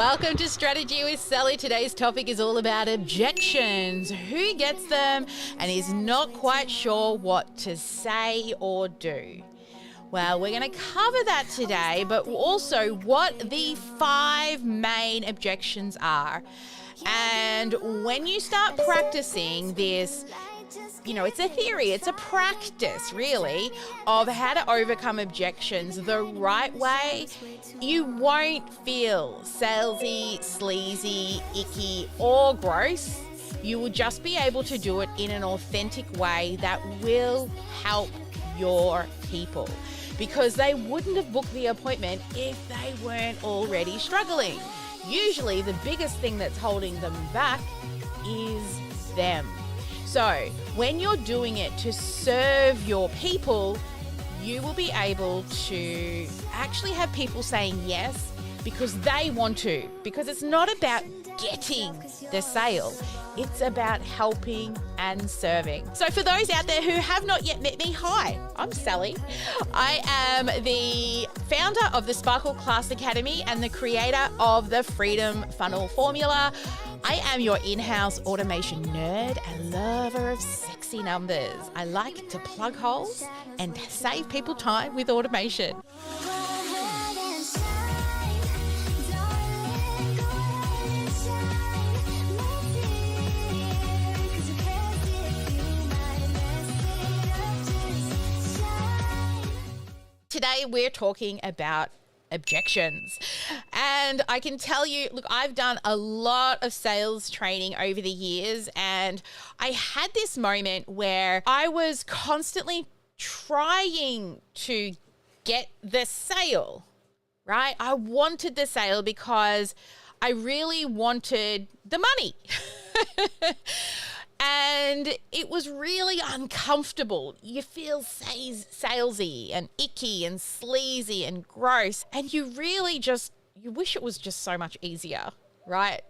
Welcome to Strategy with Sally. Today's topic is all about objections. Who gets them and is not quite sure what to say or do? Well, we're going to cover that today, but also what the 5 main objections are. And when you start practicing this, it's a theory, it's a practice really of how to overcome objections the right way, you won't feel salesy, sleazy, icky, or gross. You will just be able to do it in an authentic way that will help your people, because they wouldn't have booked the appointment if they weren't already struggling. Usually the biggest thing that's holding them back is them. So when you're doing it to serve your people, you will be able to actually have people saying yes because they want to, because it's not about getting the sale. It's about helping and serving. So for those out there who have not yet met me, hi, I'm Sally. I am the founder of the Sparkle Class Academy and the creator of the Freedom Funnel Formula. I am your in-house automation nerd and lover of sexy numbers. I like to plug holes and save people time with automation. Today we're talking about objections. And I can tell you, look, I've done a lot of sales training over the years, and I had this moment where I was constantly trying to get the sale, right? I wanted the sale because I really wanted the money. And it was really uncomfortable. You feel salesy and icky and sleazy and gross. And you really you wish it was just so much easier, right?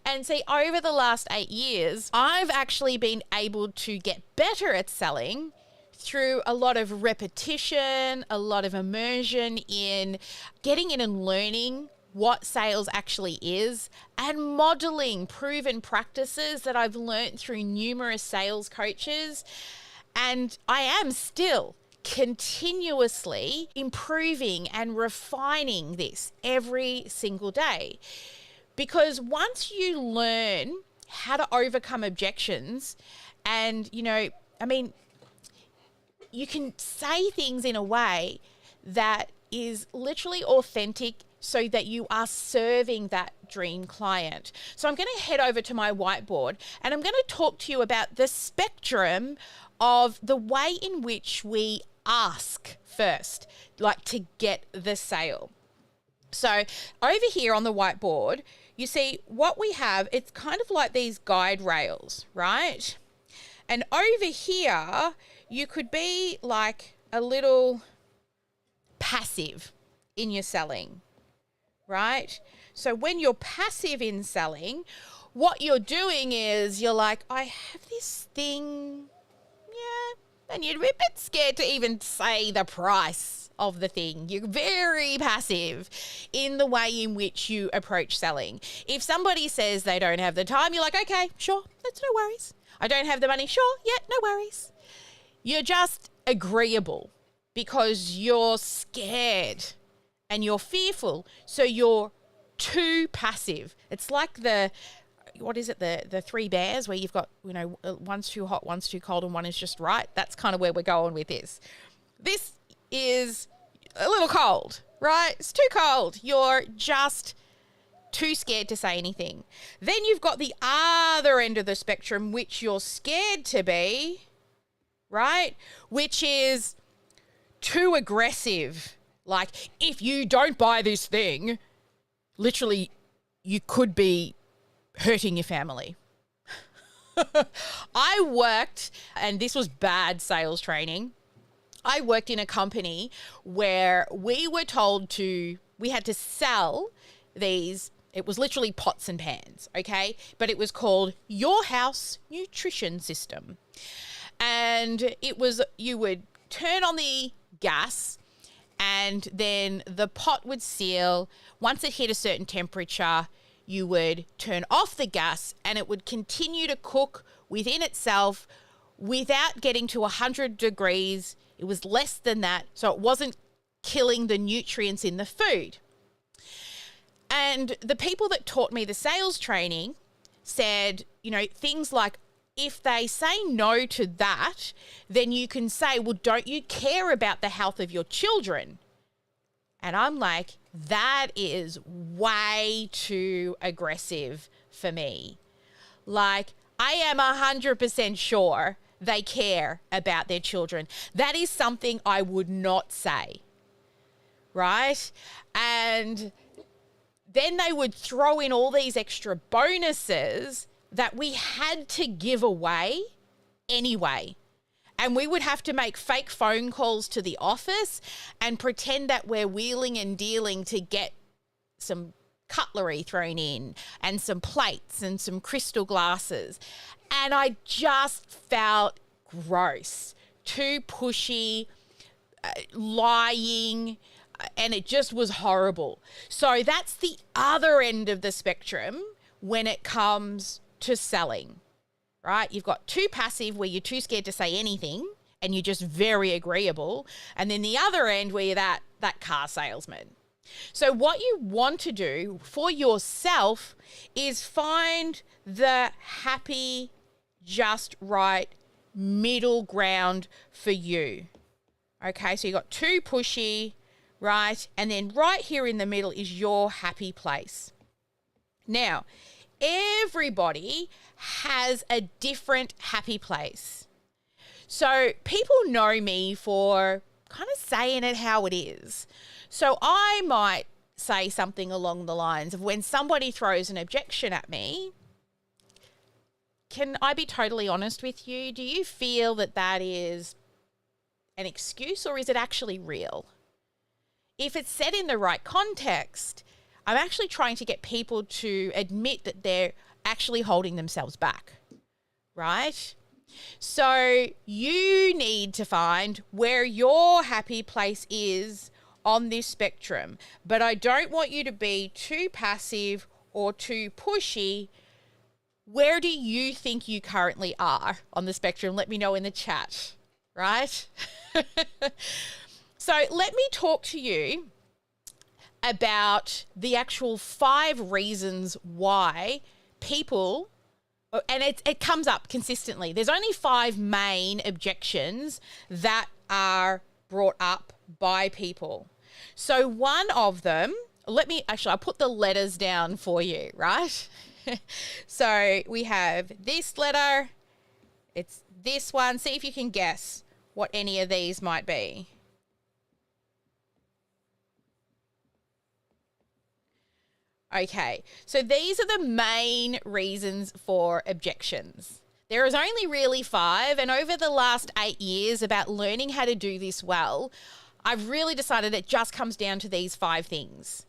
And see, over the last 8 years, I've actually been able to get better at selling through a lot of repetition, a lot of immersion in getting in and learning what sales actually is, and modeling proven practices that I've learned through numerous sales coaches. And I am still continuously improving and refining this every single day. Because once you learn how to overcome objections and, you can say things in a way that is literally authentic so that you are serving that dream client. So I'm going to head over to my whiteboard and I'm going to talk to you about the spectrum of the way in which we ask first, like to get the sale. So over here on the whiteboard, you see what we have, it's kind of like these guide rails, right? And over here, you could be like a little passive in your selling. Right? So when you're passive in selling, what you're doing is you're like, I have this thing, and you're a bit scared to even say the price of the thing. You're very passive in the way in which you approach selling. If somebody says they don't have the time, you're like, okay, sure, that's no worries. I don't have the money, sure, yeah, no worries. You're just agreeable because you're scared and you're fearful, so you're too passive. It's like the 3 bears where you've got, one's too hot, one's too cold, and one is just right. That's kind of where we're going with this. This is a little cold, right? It's too cold. You're just too scared to say anything. Then you've got the other end of the spectrum, which you're scared to be, right? Which is too aggressive. Like, if you don't buy this thing, literally, you could be hurting your family. I worked, and this was bad sales training. I worked in a company where we were told we had to sell these, it was literally pots and pans, okay? But it was called Your House Nutrition System. And it was, you would turn on the gas, and then the pot would seal. Once it hit a certain temperature, you would turn off the gas and it would continue to cook within itself without getting to 100 degrees. It was less than that, so it wasn't killing the nutrients in the food. And the people that taught me the sales training said, things like, if they say no to that, then you can say, well, don't you care about the health of your children? And I'm like, that is way too aggressive for me. Like, I am 100% sure they care about their children. That is something I would not say, right? And then they would throw in all these extra bonuses that we had to give away anyway. And we would have to make fake phone calls to the office and pretend that we're wheeling and dealing to get some cutlery thrown in and some plates and some crystal glasses. And I just felt gross, too pushy, lying, and it just was horrible. So that's the other end of the spectrum when it comes to selling, right? You've got too passive, where you're too scared to say anything and you're just very agreeable. And then the other end where you're that car salesman. So what you want to do for yourself is find the happy, just right middle ground for you. Okay, so you got too pushy, right? And then right here in the middle is your happy place. Now, everybody has a different happy place. So people know me for kind of saying it how it is. So I might say something along the lines of, when somebody throws an objection at me, can I be totally honest with you? Do you feel that that is an excuse, or is it actually real? If it's said in the right context, I'm actually trying to get people to admit that they're actually holding themselves back, right? So you need to find where your happy place is on this spectrum. But I don't want you to be too passive or too pushy. Where do you think you currently are on the spectrum? Let me know in the chat, right? So let me talk to you about the actual 5 reasons why people, and it comes up consistently. There's only 5 main objections that are brought up by people. So one of them, I'll put the letters down for you, right? So we have this letter, it's this one. See if you can guess what any of these might be. Okay, so these are the main reasons for objections. There is only really 5, and over the last 8 years about learning how to do this well, I've really decided it just comes down to these 5 things.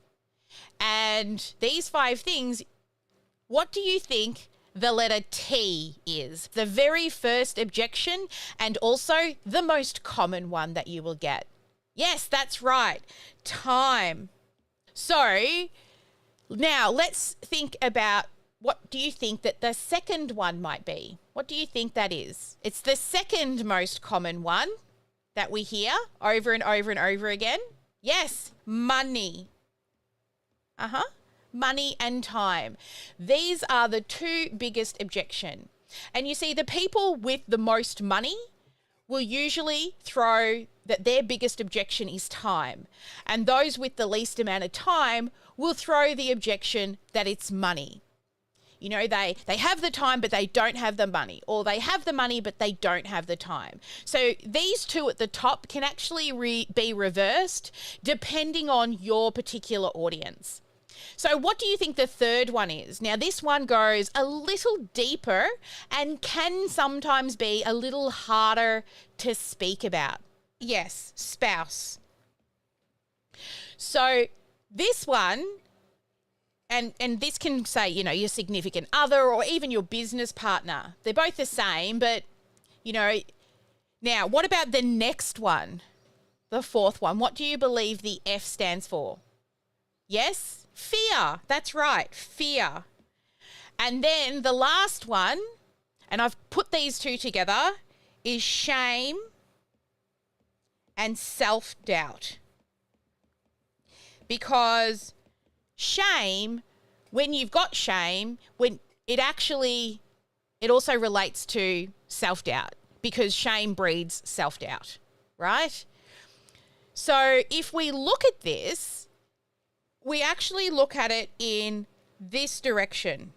And these 5 things, what do you think the letter T is? The very first objection, and also the most common one that you will get. Yes, that's right, time. So now let's think about, what do you think that the second one might be? What do you think that is? It's the second most common one that we hear over and over and over again. Yes, money. Money and time. These are the 2 biggest objections. And you see, the people with the most money will usually throw that their biggest objection is time. And those with the least amount of time will throw the objection that it's money. You know, they have the time, but they don't have the money, or they have the money, but they don't have the time. So these 2 at the top can actually be reversed depending on your particular audience. So what do you think the third one is? Now, this one goes a little deeper and can sometimes be a little harder to speak about. Yes, spouse. So this one, and this can say, you know, your significant other or even your business partner. They're both the same, but, you know, now what about the next one? The fourth one. What do you believe the F stands for? Yes, fear. That's right, fear. And then the last one, and I've put these two together, is shame and self-doubt. Because shame, when you've got shame, when it also relates to self-doubt, because shame breeds self-doubt, right? So if we look at this, we actually look at it in this direction,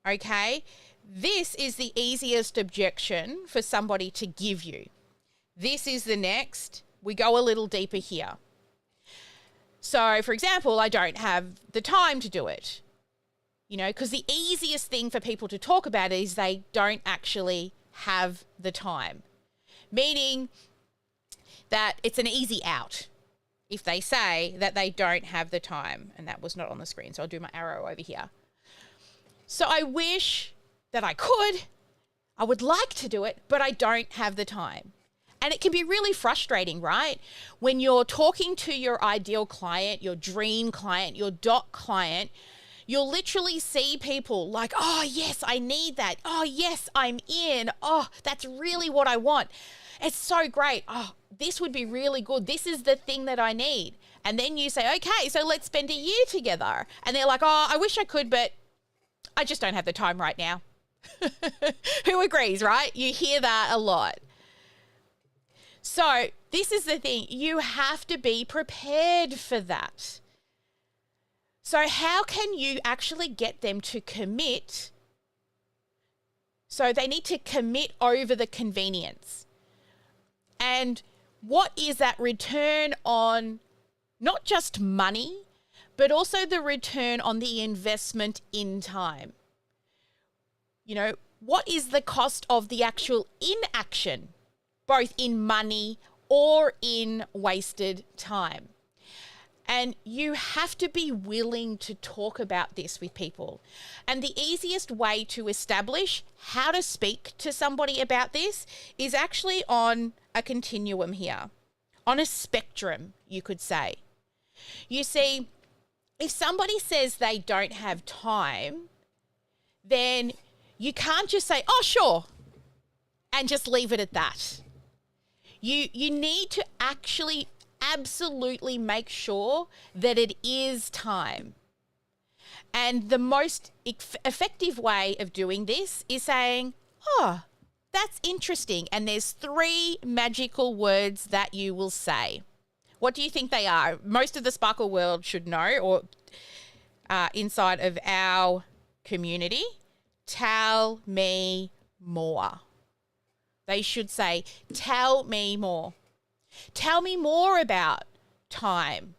okay? This is the easiest objection for somebody to give you. This is the next. We go a little deeper here. So, for example, I don't have the time to do it, because the easiest thing for people to talk about is they don't actually have the time, meaning that it's an easy out if they say that they don't have the time. And that was not on the screen, so I'll do my arrow over here. So I wish that I could. I would like to do it, but I don't have the time. And it can be really frustrating, right? When you're talking to your ideal client, your dream client, your dot client, you'll literally see people like, oh, yes, I need that. Oh, yes, I'm in. Oh, that's really what I want. It's so great. Oh, this would be really good. This is the thing that I need. And then you say, okay, so let's spend a year together. And they're like, oh, I wish I could, but I just don't have the time right now. Who agrees, right? You hear that a lot. So this is the thing. You have to be prepared for that. So how can you actually get them to commit? So they need to commit over the convenience. And what is that return on not just money, but also the return on the investment in time? What is the cost of the actual inaction, both in money or in wasted time? And you have to be willing to talk about this with people. And the easiest way to establish how to speak to somebody about this is actually on a continuum here, on a spectrum, you could say. You see, if somebody says they don't have time, then you can't just say, oh, sure, and just leave it at that. You need to actually absolutely make sure that it is time. And the most effective way of doing this is saying, oh, that's interesting. And there's 3 magical words that you will say. What do you think they are? Most of the Sparkle world should know, or inside of our community. Tell me more. They should say, tell me more. Tell me more about time.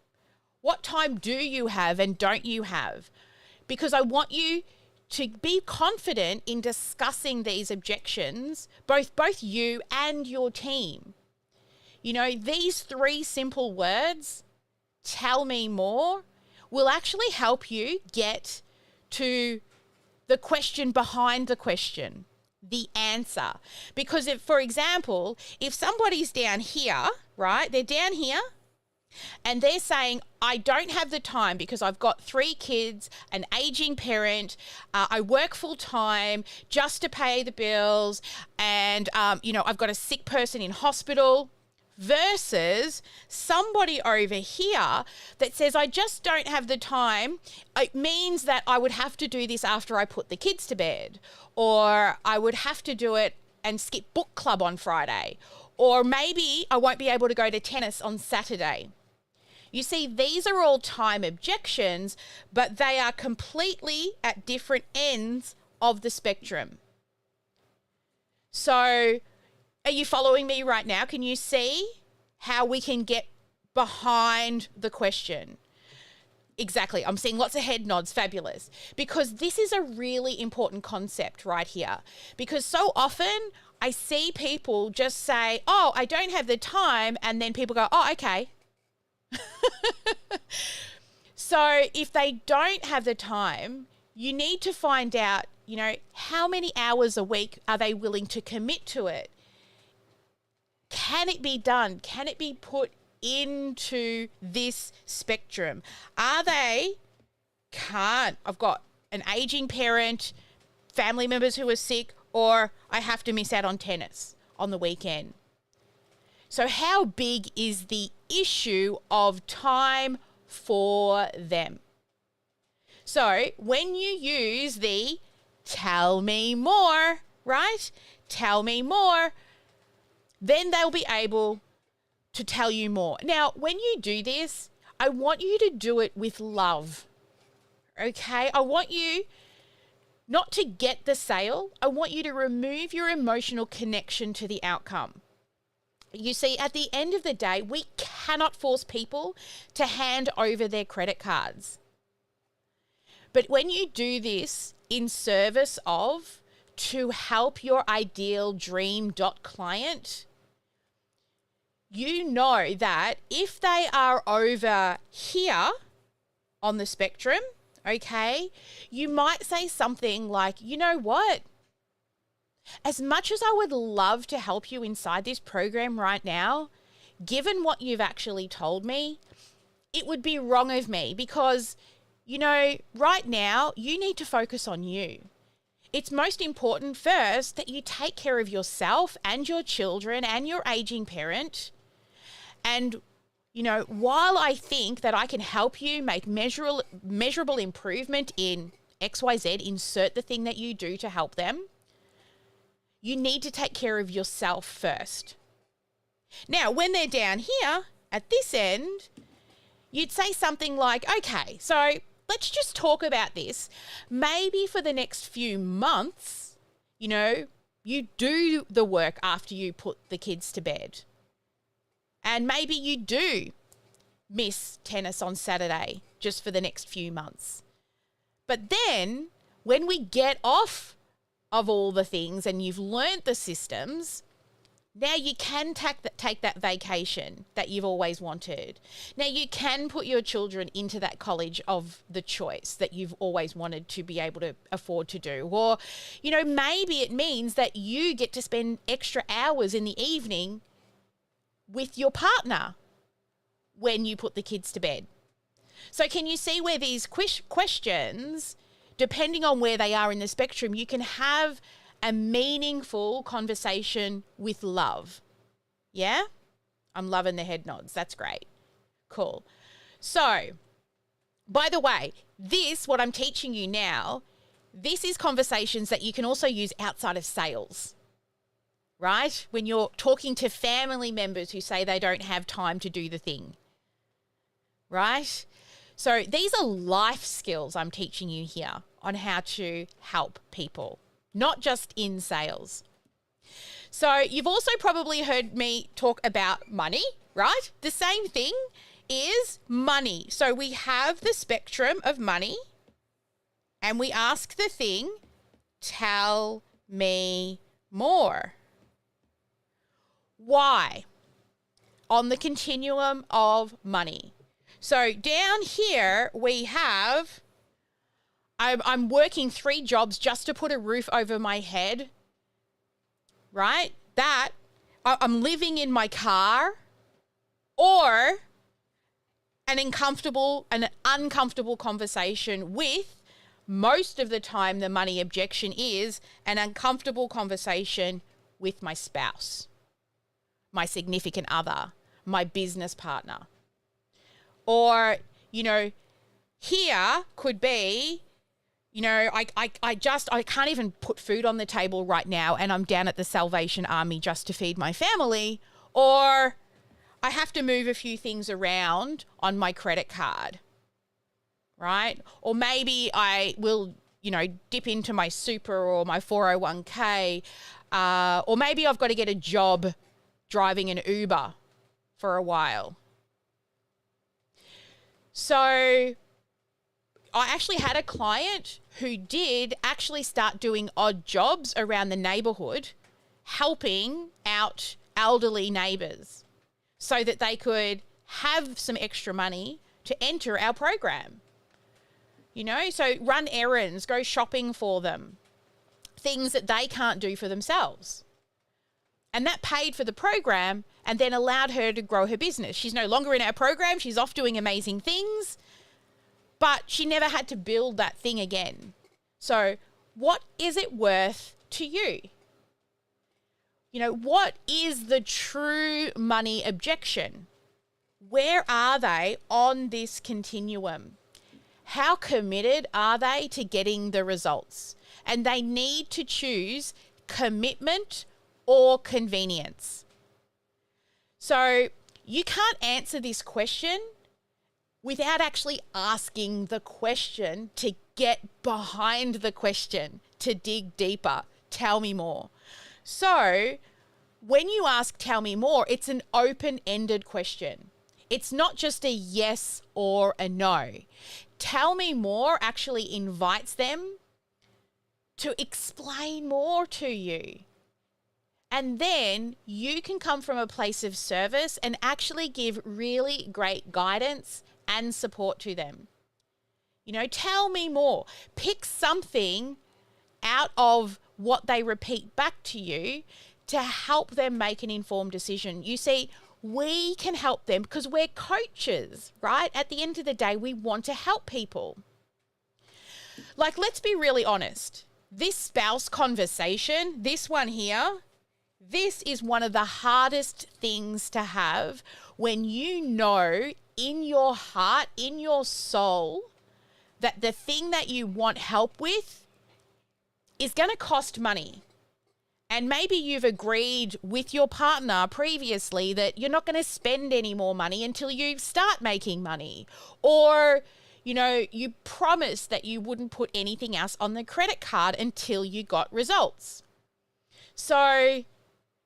What time do you have and don't you have? Because I want you to be confident in discussing these objections, both you and your team. These 3 simple words, tell me more, will actually help you get to the question behind the question, the answer. Because if, for example, if somebody's down here, right, they're down here and they're saying, I don't have the time because I've got 3 kids, an aging parent, I work full time just to pay the bills, and, I've got a sick person in hospital, versus somebody over here that says, I just don't have the time. It means that I would have to do this after I put the kids to bed, or I would have to do it and skip book club on Friday, or maybe I won't be able to go to tennis on Saturday. You see, these are all time objections, but they are completely at different ends of the spectrum. So are you following me right now? Can you see how we can get behind the question? Exactly. I'm seeing lots of head nods. Fabulous. Because this is a really important concept right here. Because so often I see people just say, oh, I don't have the time. And then people go, oh, okay. So if they don't have the time, you need to find out, how many hours a week are they willing to commit to it? Can it be done? Can it be put into this spectrum? Are they I've got an aging parent, family members who are sick, or I have to miss out on tennis on the weekend? So how big is the issue of time for them? So when you use the tell me more, right? Tell me more, then they'll be able to tell you more. Now, when you do this, I want you to do it with love. Okay? I want you not to get the sale. I want you to remove your emotional connection to the outcome. You see, at the end of the day, we cannot force people to hand over their credit cards. But when you do this in service of to help your ideal dream client, you know that if they are over here on the spectrum, okay, you might say something like, you know what? As much as I would love to help you inside this program right now, given what you've actually told me, it would be wrong of me because, you know, right now you need to focus on you. It's most important first that you take care of yourself and your children and your aging parent. And, you know, while I think that I can help you make measurable improvement in XYZ, insert the thing that you do to help them, you need to take care of yourself first. Now, when they're down here at this end, you'd say something like, okay, so let's just talk about this. Maybe for the next few months, you know, you do the work after you put the kids to bed. And maybe you do miss tennis on Saturday just for the next few months. But then when we get off of all the things and you've learnt the systems, now you can take that vacation that you've always wanted. Now you can put your children into that college of the choice that you've always wanted to be able to afford to do. Or, you know, maybe it means that you get to spend extra hours in the evening with your partner when you put the kids to bed. So can you see where these questions, depending on where they are in the spectrum, you can have a meaningful conversation with love? Yeah? I'm loving the head nods. That's great. Cool. So, by the way, what I'm teaching you now, this is conversations that you can also use outside of sales, right? When you're talking to family members who say they don't have time to do the thing, right? So these are life skills I'm teaching you here on how to help people, not just in sales. So you've also probably heard me talk about money, right? The same thing is money. So we have the spectrum of money and we ask the thing, tell me more. Why? On the continuum of money. So down here we have, I'm working 3 jobs just to put a roof over my head, right? That, I'm living in my car, or an uncomfortable conversation with, most of the time the money objection is an uncomfortable conversation with my spouse, my significant other, my business partner. Or, you know, here could be, you know, I can't even put food on the table right now and I'm down at the Salvation Army just to feed my family. Or I have to move a few things around on my credit card, right? Or maybe I will, you know, dip into my super or my 401k. Or maybe I've got to get a job driving an Uber for a while. So I actually had a client who did actually start doing odd jobs around the neighborhood, helping out elderly neighbors so that they could have some extra money to enter our program. You know, so run errands, go shopping for them, things that they can't do for themselves. And that paid for the program and then allowed her to grow her business. She's no longer in our program. She's off doing amazing things, but she never had to build that thing again. So what is it worth to you? You know, what is the true money objection? Where are they on this continuum? How committed are they to getting the results? And they need to choose commitment or convenience. So you can't answer this question without actually asking the question to get behind the question, to dig deeper. Tell me more. So when you ask, tell me more, it's an open-ended question. It's not just a yes or a no. Tell me more actually invites them to explain more to you. And then you can come from a place of service and actually give really great guidance and support to them. You know, tell me more. Pick something out of what they repeat back to you to help them make an informed decision. You see, we can help them because we're coaches, right? At the end of the day, we want to help people. Like, let's be really honest. This spouse conversation, this one here, this is one of the hardest things to have when you know in your heart, in your soul, that the thing that you want help with is going to cost money. And maybe you've agreed with your partner previously that you're not going to spend any more money until you start making money. Or, you know, you promised that you wouldn't put anything else on the credit card until you got results. So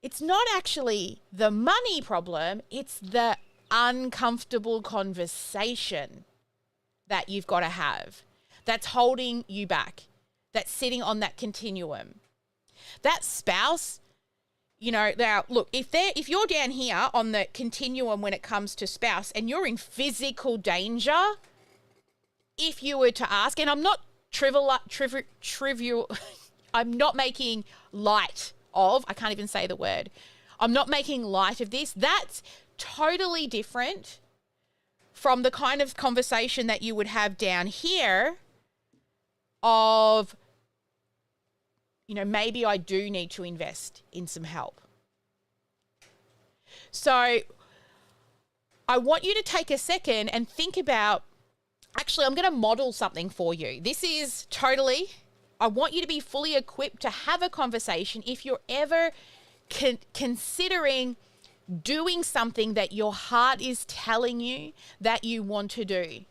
it's not actually the money problem, it's the uncomfortable conversation that you've got to have that's holding you back, that's sitting on that continuum. That spouse, you know, now look, if you're down here on the continuum when it comes to spouse and you're in physical danger, if you were to ask, and I'm not trivial, I'm not making light of, I can't even say the word. I'm not making light of this. That's totally different from the kind of conversation that you would have down here of, you know, maybe I do need to invest in some help. So I want you to take a second and think about, actually, I'm going to model something for you. This is totally, I want you to be fully equipped to have a conversation if you're ever considering doing something that your heart is telling you that you want to do,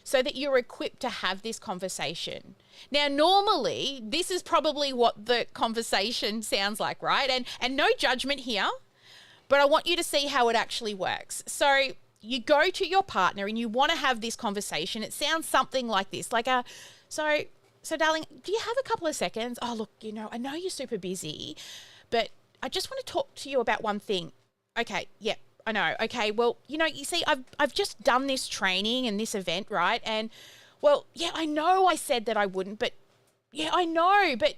so that you're equipped to have this conversation. Now, normally, this is probably what the conversation sounds like, right? And no judgment here, but I want you to see how it actually works. So you go to your partner and you want to have this conversation. It sounds something like this, like so darling, do you have a couple of seconds? Oh, look, you know, I know you're super busy, but I just want to talk to you about one thing. Okay, yeah, I know. Okay, well, you know, you see, I've just done this training and this event, right? And, well, yeah, I know I said that I wouldn't, but, yeah, I know, but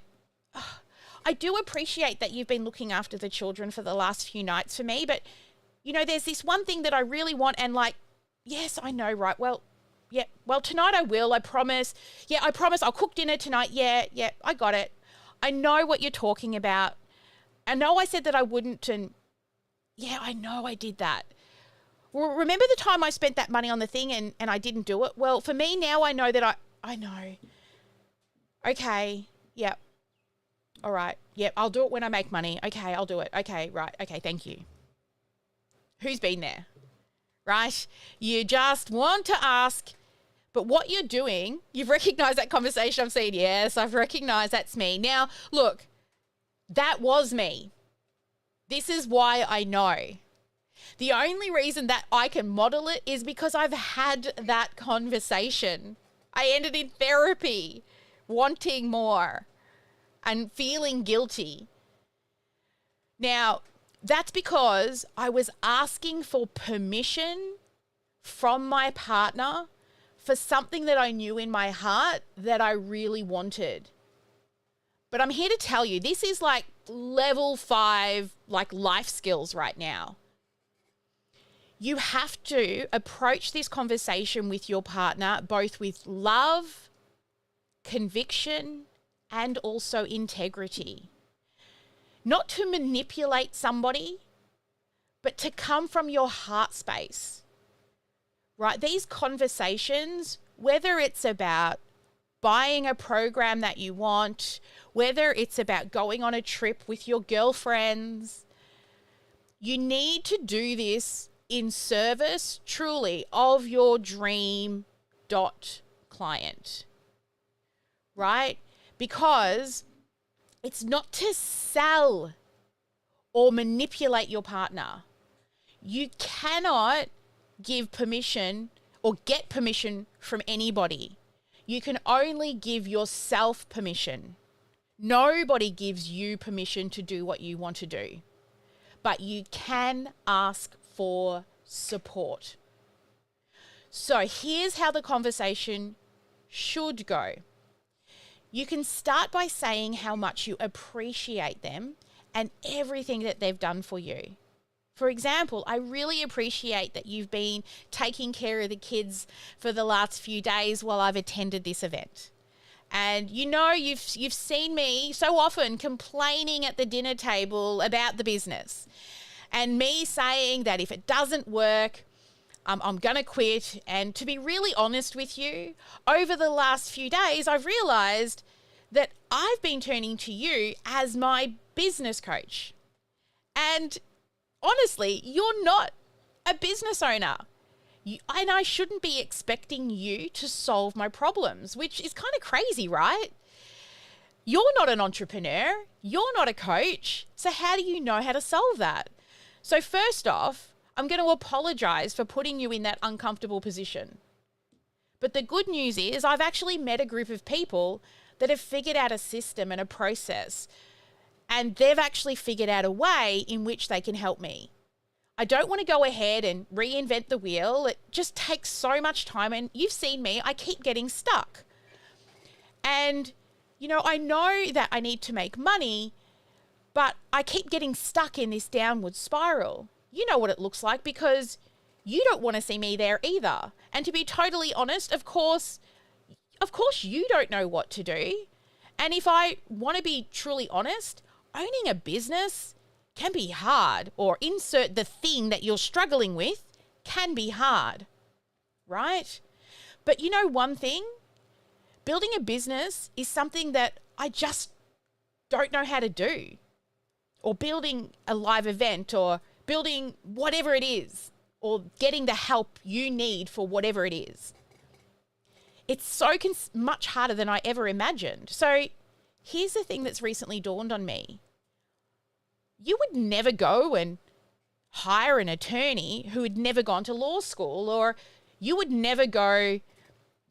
I do appreciate that you've been looking after the children for the last few nights for me, but, you know, there's this one thing that I really want, and, like, yes, I know, right? Well, yeah, well, tonight I will, I promise. Yeah, I promise I'll cook dinner tonight. Yeah, I got it. I know what you're talking about. I know I said that I wouldn't, and yeah, I know I did that. Well, remember the time I spent that money on the thing and I didn't do it? Well, for me now, I know that I know. Okay, yep. All right, yep, I'll do it when I make money. Okay, I'll do it. Okay, right. Okay, thank you. Who's been there? Right? You just want to ask, but what you're doing, you've recognized that conversation. I'm saying, yes, I've recognized that's me. Now, look, that was me. This is why I know. The only reason that I can model it is because I've had that conversation. I ended in therapy, wanting more and feeling guilty. Now, that's because I was asking for permission from my partner for something that I knew in my heart that I really wanted. But I'm here to tell you, this is like level 5, like life skills right now. You have to approach this conversation with your partner both with love, conviction, and also integrity. Not to manipulate somebody, but to come from your heart space, right? These conversations, whether it's about buying a program that you want, whether it's about going on a trip with your girlfriends, you need to do this in service truly of your dream client, right? Because it's not to sell or manipulate your partner. You cannot give permission or get permission from anybody. You can only give yourself permission. Nobody gives you permission to do what you want to do, but you can ask for support. So here's how the conversation should go. You can start by saying how much you appreciate them and everything that they've done for you. For example, I really appreciate that you've been taking care of the kids for the last few days while I've attended this event. And you know, you've seen me so often complaining at the dinner table about the business and me saying that if it doesn't work, I'm going to quit. And to be really honest with you, over the last few days, I've realized that I've been turning to you as my business coach. And honestly, you're not a business owner. And I shouldn't be expecting you to solve my problems, which is kind of crazy, right? You're not an entrepreneur. You're not a coach. So how do you know how to solve that? So first off, I'm going to apologize for putting you in that uncomfortable position. But the good news is I've actually met a group of people that have figured out a system and a process, and they've actually figured out a way in which they can help me. I don't want to go ahead and reinvent the wheel. It just takes so much time, and you've seen me, I keep getting stuck. And, you know, I know that I need to make money, but I keep getting stuck in this downward spiral. You know what it looks like because you don't want to see me there either. And to be totally honest, of course you don't know what to do. And if I want to be truly honest, owning a business can be hard, or insert the thing that you're struggling with can be hard, right? But you know one thing? Building a business is something that I just don't know how to do. Or building a live event, or building whatever it is, or getting the help you need for whatever it is. It's so much harder than I ever imagined. So here's the thing that's recently dawned on me. You would never go and hire an attorney who had never gone to law school, or you would never go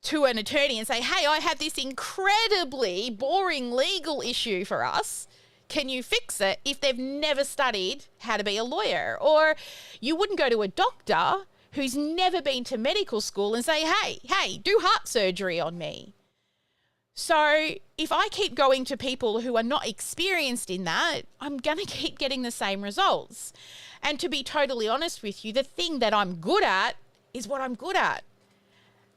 to an attorney and say, hey, I have this incredibly boring legal issue for us. Can you fix it? If they've never studied how to be a lawyer. Or you wouldn't go to a doctor who's never been to medical school and say, hey, do heart surgery on me. So if I keep going to people who are not experienced in that, I'm going to keep getting the same results. And to be totally honest with you, the thing that I'm good at is what I'm good at.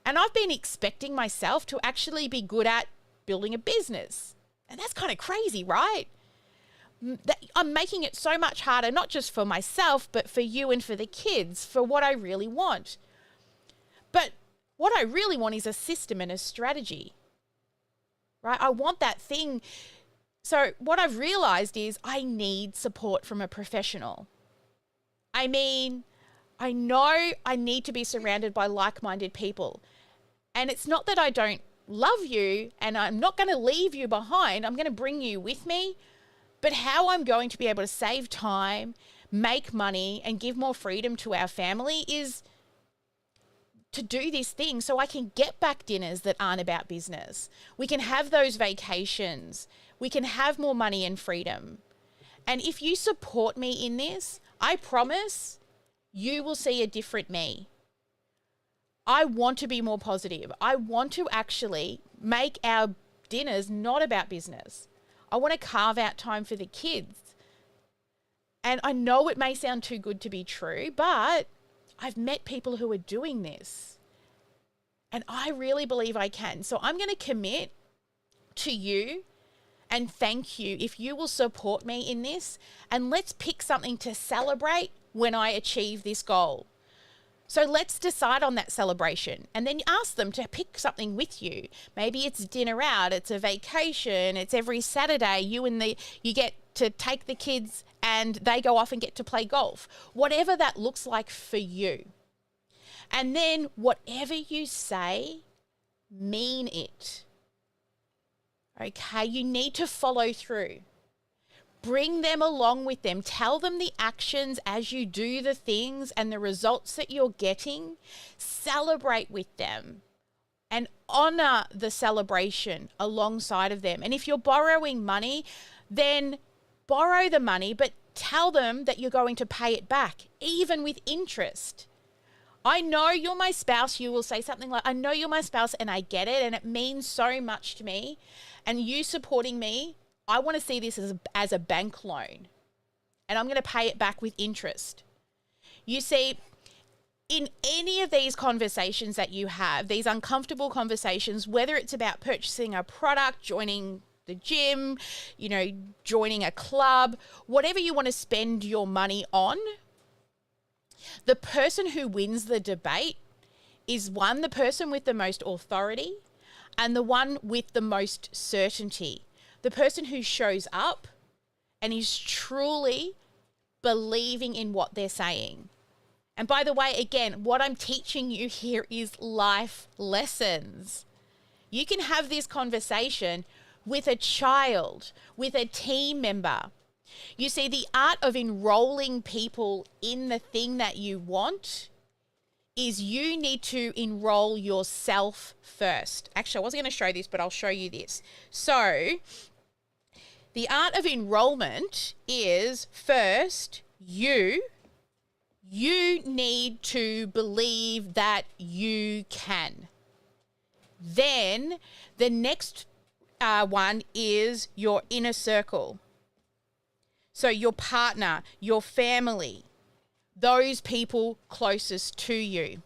And I've been expecting myself to actually be good at building a business. And that's kind of crazy, right? I'm making it so much harder, not just for myself, but for you and for the kids, for what I really want. But what I really want is a system and a strategy, right? I want that thing. So what I've realized is I need support from a professional. I mean, I know I need to be surrounded by like-minded people. And it's not that I don't love you and I'm not going to leave you behind. I'm going to bring you with me. But how I'm going to be able to save time, make money, and give more freedom to our family is to do this thing so I can get back dinners that aren't about business. We can have those vacations. We can have more money and freedom. And if you support me in this, I promise you will see a different me. I want to be more positive. I want to actually make our dinners not about business. I want to carve out time for the kids. And I know it may sound too good to be true, but I've met people who are doing this. And I really believe I can. So I'm going to commit to you and thank you if you will support me in this. And let's pick something to celebrate when I achieve this goal. So let's decide on that celebration and then ask them to pick something with you. Maybe it's dinner out, it's a vacation, it's every Saturday you get to take the kids and they go off and get to play golf. Whatever that looks like for you. And then whatever you say, mean it. Okay, you need to follow through. Bring them along with them. Tell them the actions as you do the things and the results that you're getting. Celebrate with them and honor the celebration alongside of them. And if you're borrowing money, then borrow the money, but tell them that you're going to pay it back, even with interest. I know you're my spouse. You will say something like, I know you're my spouse and I get it and it means so much to me. And you supporting me, I want to see this as a bank loan and I'm going to pay it back with interest. You see, in any of these conversations that you have, these uncomfortable conversations, whether it's about purchasing a product, joining the gym, joining a club, whatever you want to spend your money on, the person who wins the debate is the person with the most authority and the one with the most certainty. The person who shows up and is truly believing in what they're saying. And by the way, again, what I'm teaching you here is life lessons. You can have this conversation with a child, with a team member. You see, the art of enrolling people in the thing that you want is you need to enroll yourself first. Actually, I wasn't going to show this, but I'll show you this. So, the art of enrollment is first, you need to believe that you can. Then the next one is your inner circle. So your partner, your family, those people closest to you.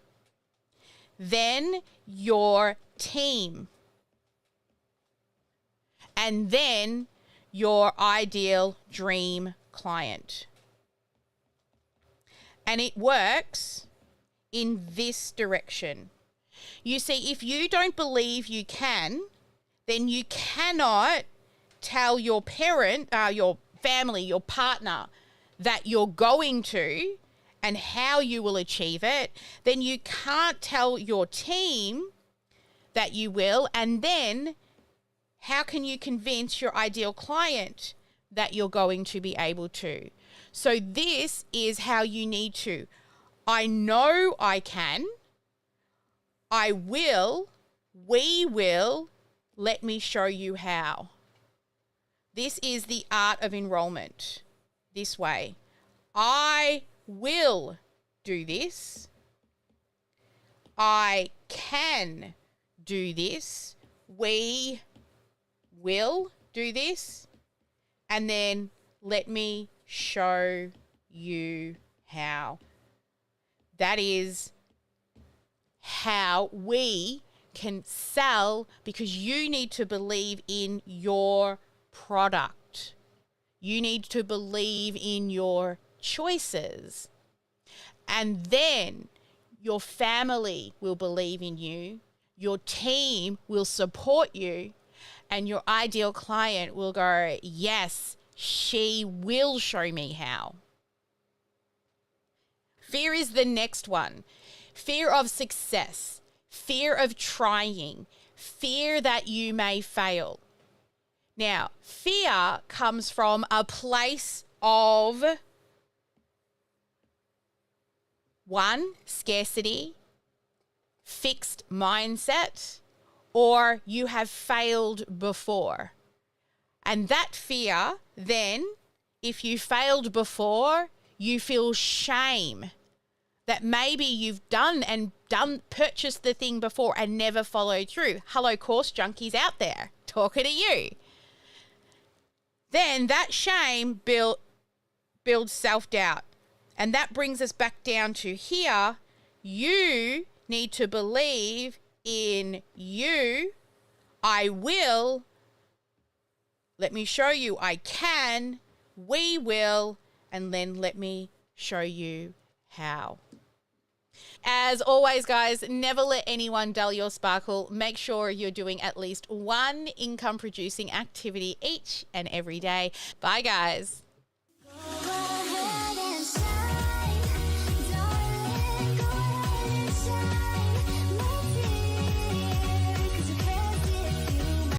Then your team. And then your ideal dream client. And it works in this direction. You see, if you don't believe you can, then you cannot tell your parent, your family, your partner that you're going to and how you will achieve it. Then you can't tell your team that you will. And then how can you convince your ideal client that you're going to be able to? So this is how you need to. I know I can. I will. We will. Let me show you how. This is the art of enrollment. This way. I will do this. I can do this. We will do this. And then let me show you how. That is how we can sell, because you need to believe in your product. You need to believe in your choices. And then your family will believe in you. Your team will support you. And your ideal client will go, yes, she will show me how. Fear is the next one. Fear of success. Fear of trying. Fear that you may fail. Now, fear comes from a place of 1, scarcity, fixed mindset, or you have failed before. And that fear, then, if you failed before, you feel shame that maybe you've purchased the thing before and never followed through. Hello, course junkies out there, talking to you. then that shame builds self-doubt. And that brings us back down to here. You need to believe in you. I will. Let me show you I can. We will. And then let me show you how. As always, guys, never let anyone dull your sparkle. Make sure you're doing at least one income producing activity each and every day. Bye, guys.